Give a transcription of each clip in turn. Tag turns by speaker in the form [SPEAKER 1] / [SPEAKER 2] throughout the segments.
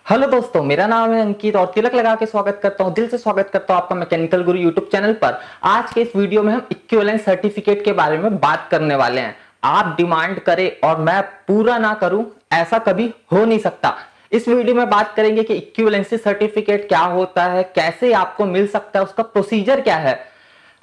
[SPEAKER 1] Hello दोस्तों, मेरा नाम है अंकित और तिलक लगा के स्वागत करता हूं, दिल से स्वागत करता हूं आपका मैकेनिकल गुरु यूट्यूब चैनल पर। आज के इस वीडियो में हम इक्विवेलेंस सर्टिफिकेट के बारे में बात करने वाले हैं। आप डिमांड करें और मैं पूरा ना करूं, ऐसा कभी हो नहीं सकता। इस वीडियो में बात करेंगे कि इक्विवेलेंसी सर्टिफिकेट क्या होता है, कैसे आपको मिल सकता है, उसका प्रोसीजर क्या है।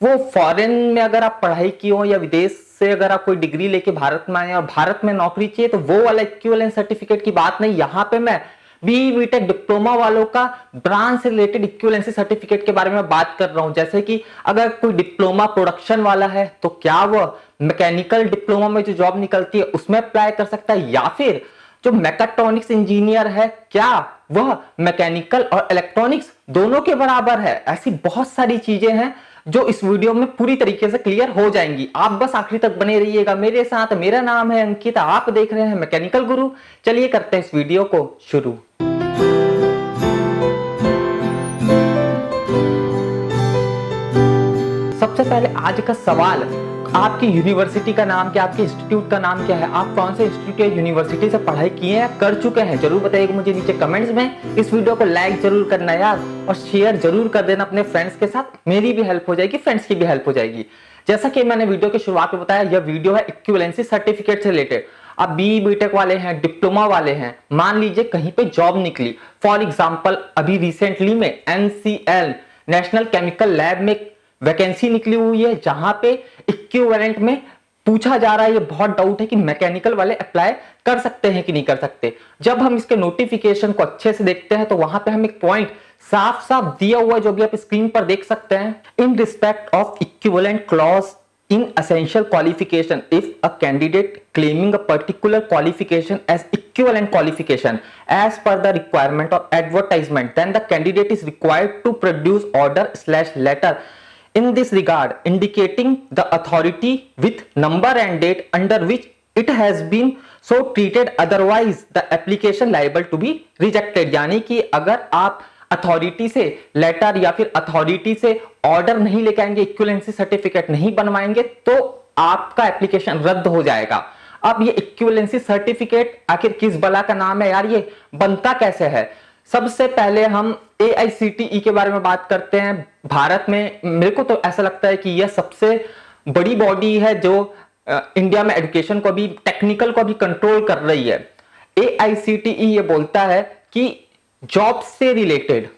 [SPEAKER 1] वो फॉरेन में अगर आप पढ़ाई की हो या विदेश से अगर आप कोई डिग्री लेके भारत में आए और भारत में नौकरी चाहिए तो वो वाला इक्विवेलेंस सर्टिफिकेट की बात नहीं। यहाँ पे मैं बी बीटेक डिप्लोमा वालों का ब्रांच से रिलेटेड इक्विवेलेंसी सर्टिफिकेट के बारे में बात कर रहा हूं। जैसे कि अगर कोई डिप्लोमा प्रोडक्शन वाला है तो क्या वह मैकेनिकल डिप्लोमा में जो जॉब निकलती है उसमें अप्लाई कर सकता है, या फिर जो मैकेट्रॉनिक्स इंजीनियर है क्या वह मैकेनिकल और इलेक्ट्रॉनिक्स दोनों के बराबर है। ऐसी बहुत सारी चीजें हैं जो इस वीडियो में पूरी तरीके से क्लियर हो जाएंगी। आप बस आखिरी तक बने रहिएगा मेरे साथ। मेरा नाम है अंकित, आप देख रहे हैं मैकेनिकल गुरु। चलिए करते हैं इस वीडियो को शुरू। सबसे पहले आज का सवाल, आपकी यूनिवर्सिटी का नाम क्या, आपके इंस्टीट्यूट का नाम क्या है, आप कौन से इंस्टीट्यूट या यूनिवर्सिटी से पढ़ाई किए हैं, कर चुके हैं, जरूर बताइएगा मुझे नीचे कमेंट्स में। इस वीडियो को लाइक जरूर करना यार, और शेयर जरूर कर देना अपने फ्रेंड्स के साथ। मेरी भी हेल्प हो जाएगी, फ्रेंड्स की भी हेल्प हो जाएगी। जैसा कि मैंने वीडियो की शुरुआत में बताया, यह वीडियो है इक्विवेलेंसी सर्टिफिकेट से रिलेटेड। आप बी बीटेक वाले हैं, डिप्लोमा वाले हैं, मान लीजिए कहीं पे जॉब निकली, फॉर एग्जाम्पल अभी रिसेंटली में NCL नेशनल केमिकल लैब में वैकेंसी निकली हुई है, जहां पे इक्विवेलेंट में पूछा जा रहा है। ये बहुत डाउट है कि मैकेनिकल वाले अप्लाई कर सकते हैं कि नहीं कर सकते। जब हम इसके नोटिफिकेशन को अच्छे से देखते हैं तो वहां पे हम एक पॉइंट साफ साफ दिया हुआ है, जो भी आप स्क्रीन पर देख सकते हैं। In respect of equivalent clause in essential qualification, if a candidate claiming a particular qualification as equivalent qualification as per the requirement of advertisement, then the candidate is required to produce order/letter in this regard, indicating the authority with number and date under which it has been so treated, otherwise the application liable to be rejected। यानी कि अगर आप authority से letter या फिर authority से order नहीं लेके आएंगे, इक्विवेलेंसी सर्टिफिकेट नहीं बनवाएंगे, तो आपका एप्लीकेशन रद्द हो जाएगा। अब ये इक्विवेलेंसी सर्टिफिकेट आखिर किस बला का नाम है यार, ये बनता कैसे है। सबसे पहले हम AICTE के बारे में बात करते हैं। भारत में मेरे को तो ऐसा लगता है कि यह सबसे बड़ी बॉडी है जो इंडिया में एजुकेशन को भी, टेक्निकल को भी कंट्रोल कर रही है। AICTE ये बोलता है कि जॉब से रिलेटेड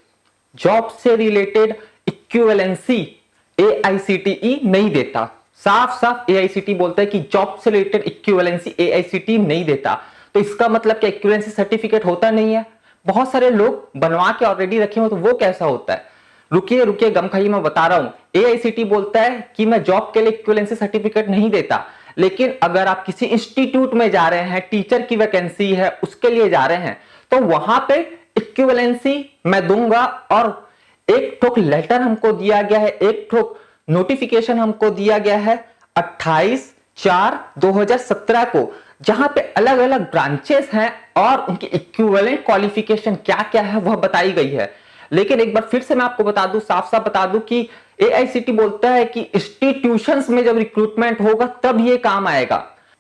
[SPEAKER 1] इक्विवेलेंसी AICTE नहीं देता। साफ साफ AICTE बोलता है कि जॉब से रिलेटेड इक्विवेलेंसी AICTE नहीं देता। तो इसका मतलब क्या इक्विवेलेंसी सर्टिफिकेट होता नहीं है? बहुत सारे लोग बनवा के ऑलरेडी रखे हो, तो वो कैसा होता है? रुकिए गम खाइए, मैं बता रहा हूं। AICTE बोलता है कि मैं जॉब के लिए इक्विवेलेंसी सर्टिफिकेट नहीं देता, लेकिन अगर आप किसी इंस्टीट्यूट में जा रहे हैं, टीचर की वैकेंसी है उसके लिए जा रहे हैं, तो वहां पे इक्विवेलेंसी मैं दूंगा। और एक ठोक लेटर हमको दिया गया है, एक ठोक नोटिफिकेशन हमको दिया गया है 28/4/2017 को, जहां पे अलग अलग ब्रांचेस हैं और उनकी इक्विवेलेंट क्वालिफिकेशन क्या क्या है वह बताई गई है। लेकिन एक बार फिर से मैं आपको बता दूं, साफ साफ बता दूं कि AICTE बोलता है कि इंस्टीट्यूशंस में जब रिक्रूटमेंट होगा तब ये काम आएगा।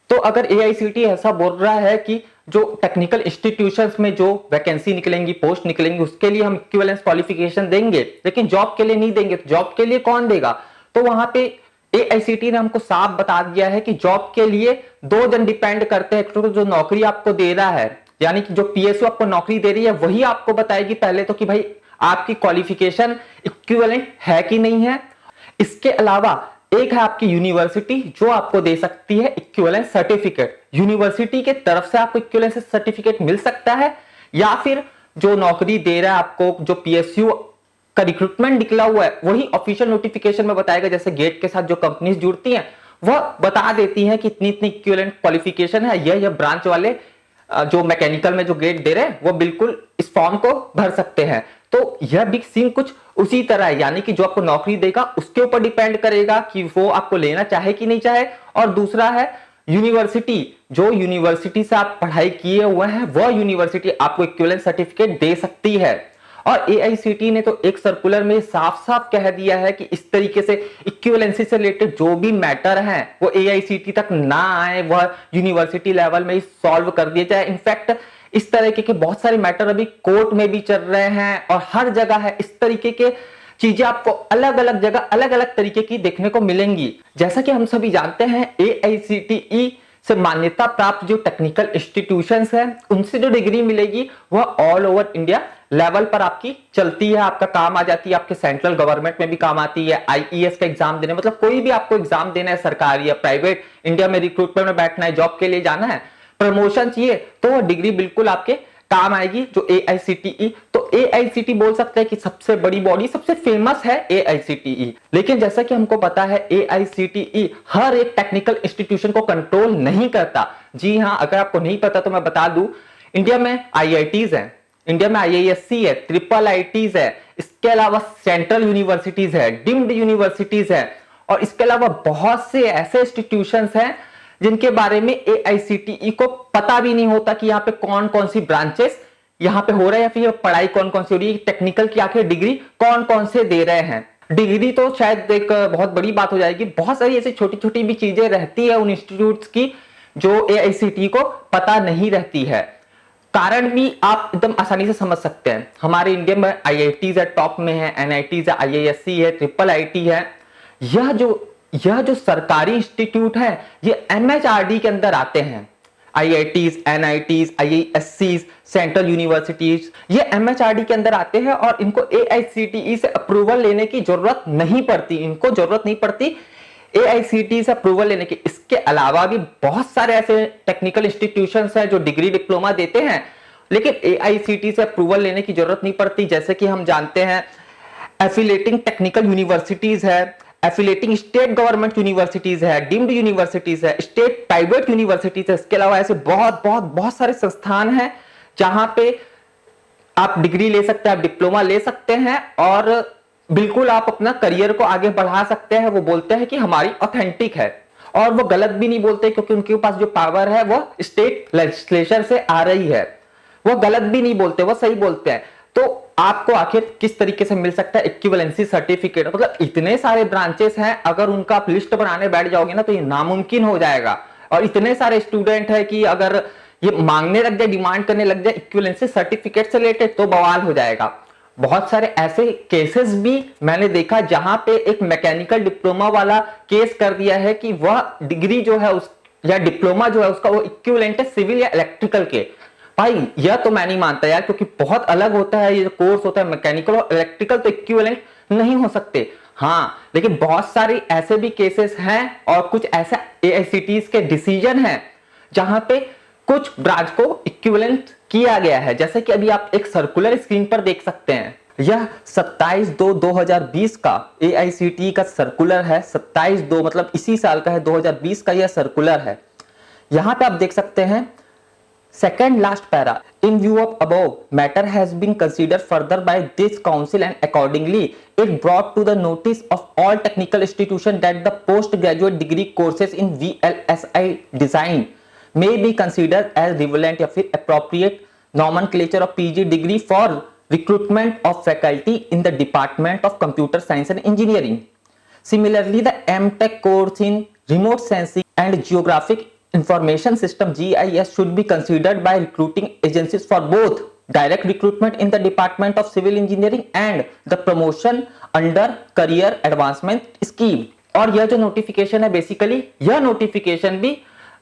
[SPEAKER 1] तो अगर AICTE ऐसा बोल रहा है कि जो टेक्निकल इंस्टीट्यूशंस में जो वैकेंसी निकलेंगी, पोस्ट निकलेंगी, उसके लिए हम इक्विवेलेंस क्वालिफिकेशन देंगे, लेकिन जॉब के लिए नहीं देंगे, तो जॉब के लिए कौन देगा? तो वहां पे AICTE ने हमको साफ बता दिया है कि जॉब के लिए दो जन डिपेंड करते हैं। तो जो नौकरी आपको दे रहा है, यानी कि जो PSU आपको नौकरी दे रही है, वही आपको बताएगी पहले तो कि भाई आपकी क्वालिफिकेशन इक्विवेलेंट है कि नहीं है। इसके अलावा एक है आपकी यूनिवर्सिटी, जो आपको दे सकती है इक्विवेलेंस सर्टिफिकेट। यूनिवर्सिटी के तरफ से आपको इक्विवेलेंस सर्टिफिकेट मिल सकता है, या फिर जो नौकरी दे रहा है आपको, जो PSU का रिक्रूटमेंट निकला हुआ है, वही ऑफिशियल नोटिफिकेशन में बताएगा। जैसे गेट के साथ जो कंपनीज जुड़ती हैं वह बता देती हैं कि इतनी इतनी इक्विवेलेंट क्वालिफिकेशन है, यह ब्रांच वाले जो मैकेनिकल में जो गेट दे रहे हैं वो बिल्कुल इस फॉर्म को भर सकते हैं। तो यह भी सीन कुछ उसी तरह है, यानी कि जो आपको नौकरी देगा उसके ऊपर डिपेंड करेगा कि वो आपको लेना चाहे कि नहीं चाहे। और दूसरा है यूनिवर्सिटी, जो यूनिवर्सिटी से आप पढ़ाई किए हुए हैं वह यूनिवर्सिटी आपको इक्विवेलेंस सर्टिफिकेट दे सकती है। और AICTE ने तो एक सर्कुलर में साफ साफ कह दिया है कि इस तरीके से इक्विवेलेंसी से रिलेटेड जो भी मैटर है वो AICTE तक ना आए, वह यूनिवर्सिटी लेवल में ही सॉल्व कर दिया जाए। इनफैक्ट इस तरीके के बहुत सारे मैटर अभी कोर्ट में भी चल रहे हैं और हर जगह है। इस तरीके के चीजें आपको अलग अलग जगह अलग अलग तरीके की देखने को मिलेंगी। जैसा कि हम सभी जानते हैं AICTE से मान्यता प्राप्त जो टेक्निकल इंस्टीट्यूशंस हैं उनसे जो डिग्री मिलेगी वह ऑल ओवर इंडिया लेवल पर आपकी चलती है, आपका काम आ जाती है, आपके सेंट्रल गवर्नमेंट में भी काम आती है। IES का एग्जाम देने, मतलब कोई भी आपको एग्जाम देना है, सरकारी या प्राइवेट, इंडिया में रिक्रूटमेंट में बैठना है, जॉब के लिए जाना है, प्रमोशन चाहिए, तो वह डिग्री बिल्कुल आपके काम आएगी जो AICTE। तो AICTE बोल सकते हैं कि सबसे बड़ी बॉडी, सबसे फेमस है AICTE। लेकिन जैसा कि हमको पता है AICTE हर एक टेक्निकल इंस्टीट्यूशन को कंट्रोल नहीं करता। जी हाँ, अगर आपको नहीं पता तो मैं बता दूं, इंडिया में IITs है, इंडिया में IISc है, ट्रिपल IITs है, इसके अलावा सेंट्रल यूनिवर्सिटीज है, डीम्ड यूनिवर्सिटीज है, और इसके अलावा बहुत से ऐसे इंस्टीट्यूशंस हैं जिनके बारे में AICTE को पता भी नहीं होता कि यहाँ पे कौन कौन सी ब्रांचेस यहाँ पे हो रहे हैं या फिर पढ़ाई कौन कौन सी हो रही है, टेक्निकल की आखिर डिग्री कौन कौन से दे रहे हैं। डिग्री तो शायद एक बहुत बड़ी बात हो जाएगी, बहुत सारी ऐसी छोटी छोटी भी चीजें रहती है उन इंस्टीट्यूट्स की जो AICTE को पता नहीं रहती है। कारण भी आप एकदम आसानी से समझ सकते हैं। हमारे इंडिया में IITs है, टॉप में है, NITs है, IISc है, ट्रिपल IT है। यह जो सरकारी इंस्टीट्यूट है ये MHRD के अंदर आते हैं। IITs, NITs, IIScs, central universities, ये MHRD के अंदर आते हैं और इनको AICTE से अप्रूवल लेने की जरूरत नहीं पड़ती, इनको जरूरत नहीं पड़ती AICTE से अप्रूवल लेने की। इसके अलावा भी बहुत सारे ऐसे टेक्निकल इंस्टीट्यूशंस हैं जो डिग्री डिप्लोमा देते हैं, लेकिन AICTE से अप्रूवल लेने की जरूरत नहीं पड़ती। जैसे कि हम जानते हैं एफिलेटिंग टेक्निकल यूनिवर्सिटीज है, एफिलेटिंग स्टेट गवर्नमेंट यूनिवर्सिटीज है, डीम्ड यूनिवर्सिटीज है, स्टेट प्राइवेट यूनिवर्सिटीज है। इसके अलावा ऐसे बहुत सारे संस्थान हैं जहां पे आप डिग्री ले सकते हैं, आप डिप्लोमा ले सकते हैं और बिल्कुल आप अपना करियर को आगे बढ़ा सकते हैं। वो बोलते हैं कि हमारी ऑथेंटिक है और वो गलत भी नहीं बोलते क्योंकि उनके पास जो पावर है वो स्टेट लेजिस्लेचर से आ रही है। वो गलत भी नहीं बोलते, वो सही बोलते हैं। तो आपको आखिर किस तरीके से मिल सकता है इक्विवेलेंसी सर्टिफिकेट? मतलब इतने सारे ब्रांचेस हैं, अगर उनका आप लिस्ट बनाने बैठ जाओगे ना तो ये नामुमकिन हो जाएगा। और इतने सारे स्टूडेंट है कि अगर ये मांगने लग जाए, डिमांड करने लग जाए इक्विवेलेंसी सर्टिफिकेट से रिलेटेड तो बवाल हो जाएगा। बहुत सारे ऐसे केसेस भी मैंने देखा जहां पे एक मैकेनिकल डिप्लोमा वाला केस कर दिया है कि वह डिग्री जो है उस या डिप्लोमा जो है उसका वो इक्विवेलेंट है सिविल या इलेक्ट्रिकल के। भाई यह तो मैं नहीं मानता यार, क्योंकि बहुत अलग होता है ये कोर्स होता है। मैकेनिकल और इलेक्ट्रिकल तो इक्विवेलेंट नहीं हो सकते। हाँ, लेकिन बहुत सारे ऐसे भी केसेस हैं और कुछ ऐसे AICTE के डिसीजन हैं जहां पे कुछ ब्रांच को इक्विवेलेंट किया गया है। जैसे कि अभी आप एक सर्कुलर स्क्रीन पर देख सकते हैं, यह 27/2/2020 का AICTE का सर्कुलर है। 27/2 मतलब इसी साल का है, 2020 का यह सर्कुलर है। यहां पे आप देख सकते हैं second last para, in view of above matter has been considered further by this council and accordingly it brought to the notice of all technical institutions that the postgraduate degree courses in VLSI design may be considered as relevant या फिर appropriate nomenclature of PG degree for recruitment of faculty in the Department of Computer Science and Engineering. Similarly, the MTech course in remote sensing and geographic information system GIS should be considered by recruiting agencies for both direct recruitment in the Department of Civil Engineering and the promotion under career advancement scheme. और यह जो notification है basically यह notification भी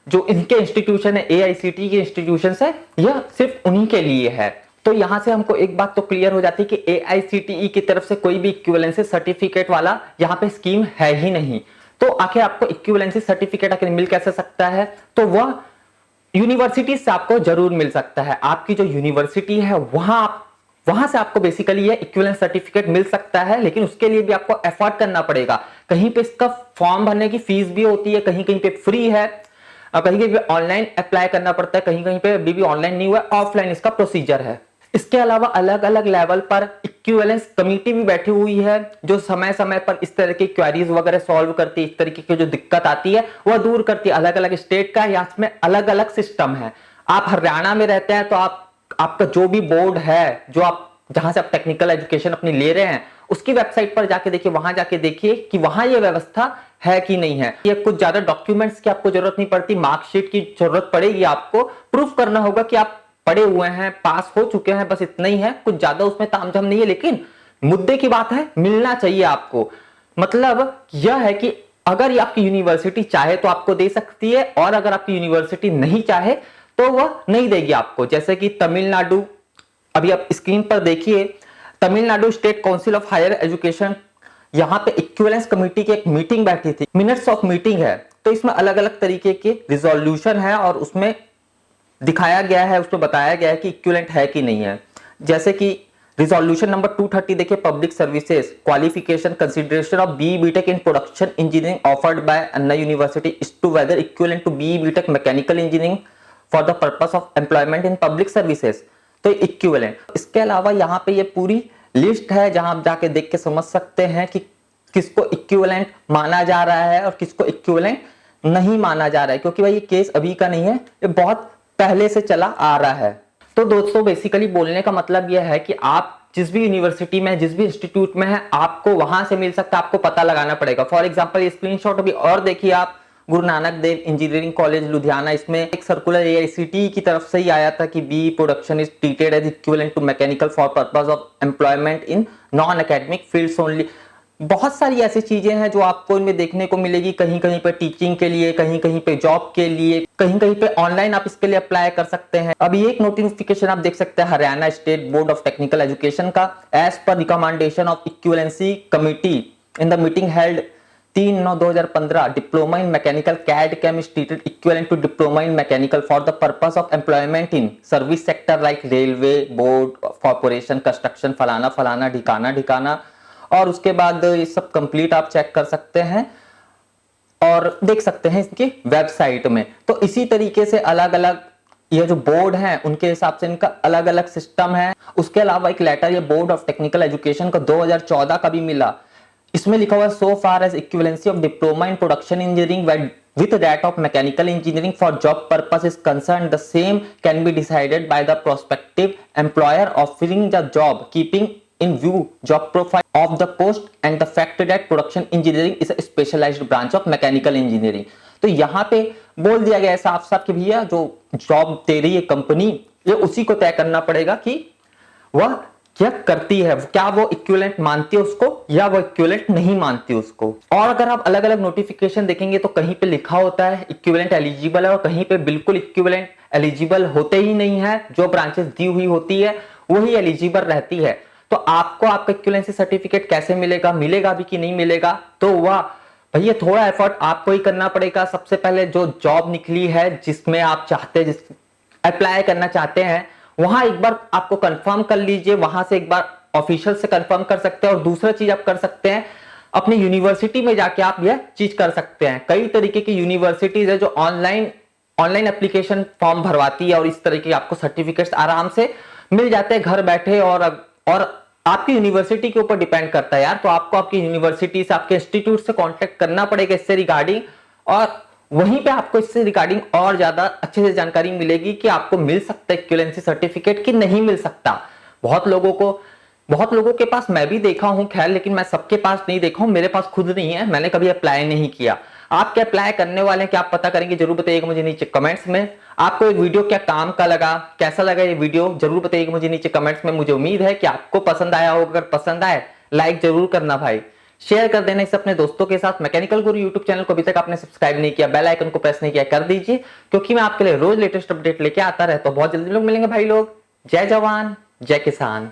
[SPEAKER 1] जो इनके institution है AICTE के इंस्टीट्यूशन है यह सिर्फ उन्हीं के लिए है। तो यहां से हमको एक बात तो क्लियर हो जाती है कि AICTE की तरफ से कोई भी इक्विवेलेंसी सर्टिफिकेट वाला यहाँ पे स्कीम है ही नहीं। तो आखिर आपको इक्विवेलेंसी सर्टिफिकेट आखिर मिल कैसे सकता है? तो वह यूनिवर्सिटी से आपको जरूर मिल सकता है। आपकी जो यूनिवर्सिटी है वहां से आपको बेसिकली ये इक्विवेलेंस सर्टिफिकेट मिल सकता है, लेकिन उसके लिए भी आपको एफर्ट करना पड़ेगा। कहीं पे इसका फॉर्म भरने की फीस भी होती है, कहीं कहीं पे फ्री है, कहीं कहीं पे ऑनलाइन अप्लाई करना पड़ता है, कहीं कहीं पे अभी भी ऑनलाइन नहीं हुआ, ऑफलाइन इसका प्रोसीजर है। इसके अलावा अलग अलग लेवल पर इक्विवेलेंस कमेटी भी बैठी हुई है जो समय समय पर इस तरह की क्वेरीज वगैरह सॉल्व करती है, इस तरीके की जो दिक्कत आती है वह दूर करती है। अलग अलग स्टेट का या इसमें अलग अलग सिस्टम है। आप हरियाणा में रहते हैं तो आपका जो भी बोर्ड है जो आप जहां से आप टेक्निकल एजुकेशन अपनी ले रहे हैं उसकी वेबसाइट पर जाके देखिए, वहां जाके देखिए कि वहां ये व्यवस्था है कि नहीं है। ये कुछ ज्यादा डॉक्यूमेंट्स की आपको जरूरत नहीं पड़ती, मार्कशीट की जरूरत पड़ेगी। आपको प्रूफ करना होगा कि आप पढ़े हुए हैं, पास हो चुके हैं, बस इतना ही है, कुछ ज्यादा उसमें तामझाम नहीं है। लेकिन मुद्दे की बात है, मिलना चाहिए आपको। मतलब यह है कि अगर ये आपकी यूनिवर्सिटी चाहे तो आपको दे सकती है, और अगर आपकी यूनिवर्सिटी नहीं चाहे तो वह नहीं देगी आपको। जैसे कि तमिलनाडु, अभी आप स्क्रीन पर देखिए, Tamil Nadu state council of higher education, यहाँ पे इक्विवेलेंस कमेटी की एक मीटिंग बैठी थी, मिनट्स ऑफ मीटिंग है। तो इसमें अलग अलग तरीके के रिजोल्यूशन है और उसमें दिखाया गया है, उसमें बताया गया है कि इक्विवेलेंट है कि नहीं है। जैसे कि रिजोल्यूशन नंबर 230 देखिए, public services qualification consideration of B BTech in production engineering offered by Anna University is to whether equivalent to B BTech mechanical engineering for the purpose of employment in public services. तो equivalent, इसके अलावा यहाँ पे ये पूरी list है जहां आप जाके देख के समझ सकते हैं कि किसको इक्विवेलेंट माना जा रहा है और किसको इक्विवेलेंट नहीं माना जा रहा है। क्योंकि भाई ये केस अभी का नहीं है, ये बहुत पहले से चला आ रहा है। तो दोस्तों बेसिकली बोलने का मतलब यह है कि आप जिस भी यूनिवर्सिटी में, जिस भी इंस्टीट्यूट में है, आपको वहां से मिल सकता है, आपको पता लगाना पड़ेगा। फॉर एग्जांपल ये स्क्रीनशॉट अभी और देखिए आप, गुरु नानक देव इंजीनियरिंग कॉलेज लुधियाना, इसमें एक सर्कुलर एआईसीटीई की तरफ से ही आया था कि B production is treated as equivalent to mechanical for purpose of employment in non academic fields only. बहुत सारी ऐसी चीजें हैं जो आपको इनमें देखने को मिलेगी, कहीं कहीं पे टीचिंग के लिए, कहीं कहीं पे जॉब के लिए, कहीं कहीं पे ऑनलाइन आप इसके लिए अप्लाई कर सकते हैं। अभी एक नोटिफिकेशन आप देख सकते हैं Haryana state board of technical education का, एज पर recommendation of equivalency committee in the meeting held 3/9/2015 diploma in mechanical CAD CAM is treated equivalent to diploma in mechanical for the purpose of employment in service sector like railway, board, corporation, construction, फलाना फलाना, ढिकाना ढिकाना। और उसके बाद ये सब complete आप check कर सकते हैं और देख सकते हैं इसकी वेबसाइट में। तो इसी तरीके से अलग अलग ये जो बोर्ड हैं उनके हिसाब से इनका अलग अलग सिस्टम है। उसके अलावा एक लेटर ये बोर्ड ऑफ टेक्निकल एजुकेशन का 2014 का भी मिला। इसमें लिखा हुआ so far as equivalency of diploma in production engineering with that of mechanical engineering for job purpose is concerned, the same can be decided by the prospective employer offering the job, keeping in view job profile of the post and the fact that production engineering is a specialized branch of mechanical engineering। तो यहाँ पे बोल दिया गया है साफ साफ कि भैया जो जॉब दे रही है कंपनी, ये उसी को तय करना पड़ेगा कि वह क्या करती है, क्या वो इक्विवेलेंट मानती है उसको या वो इक्विवेलेंट नहीं मानती उसको। और अगर आप अलग अलग नोटिफिकेशन देखेंगे तो कहीं पे लिखा होता है इक्विवेलेंट एलिजिबल है और कहीं पे बिल्कुल इक्विवेलेंट एलिजिबल होते ही नहीं है। जो ब्रांचेस दी हुई होती है वही एलिजिबल रहती है। तो आपको आपका इक्विवेलेंसी सर्टिफिकेट कैसे मिलेगा, मिलेगा भी कि नहीं मिलेगा, तो वह भैया थोड़ा एफर्ट आपको ही करना पड़ेगा। सबसे पहले जो जॉब निकली है जिसमें आप चाहते, जिस अप्लाई करना चाहते हैं, वहां एक बार आपको कंफर्म कर लीजिए, वहां से एक बार ऑफिशियल से कंफर्म कर सकते हैं। और दूसरा चीज आप कर सकते हैं, अपनी यूनिवर्सिटी में जाके आप यह चीज कर सकते हैं। कई तरीके की यूनिवर्सिटीज है जो ऑनलाइन एप्लीकेशन फॉर्म भरवाती है और इस तरह के आपको सर्टिफिकेट्स आराम से मिल जाते हैं घर बैठे। और आपकी यूनिवर्सिटी के ऊपर डिपेंड करता है यार, तो आपको आपकी यूनिवर्सिटी से, आपके इंस्टीट्यूट से कांटेक्ट करना पड़ेगा इससे रिगार्डिंग, और वहीं पे आपको इससे रिगार्डिंग और ज्यादा अच्छे से जानकारी मिलेगी कि आपको मिल सकता है इक्विवेलेंसी सर्टिफिकेट कि नहीं मिल सकता। बहुत लोगों के पास मैं भी देखा हूं, खैर, लेकिन मैं सबके पास नहीं देखा हूं, मेरे पास खुद नहीं है, मैंने कभी अप्लाई नहीं किया। आप क्या अप्लाई करने वाले हैं, क्या आप पता करेंगे, जरूर बताइएगा मुझे नीचे कमेंट्स में। आपको ये वीडियो क्या काम का लगा, कैसा लगा ये वीडियो, जरूर बताइएगा मुझे नीचे कमेंट्स में। मुझे उम्मीद है कि आपको पसंद आया होगा। अगर पसंद आए लाइक जरूर करना भाई, शेयर कर देना इसे अपने दोस्तों के साथ। मैकेनिकल गुरु यूट्यूब चैनल को अभी तक आपने सब्सक्राइब नहीं किया, बेल आइकन को प्रेस नहीं किया, कर दीजिए, क्योंकि मैं आपके लिए रोज लेटेस्ट अपडेट लेके आता रहता हूं। बहुत जल्दी लोग मिलेंगे भाई लोग। जय जवान जय किसान।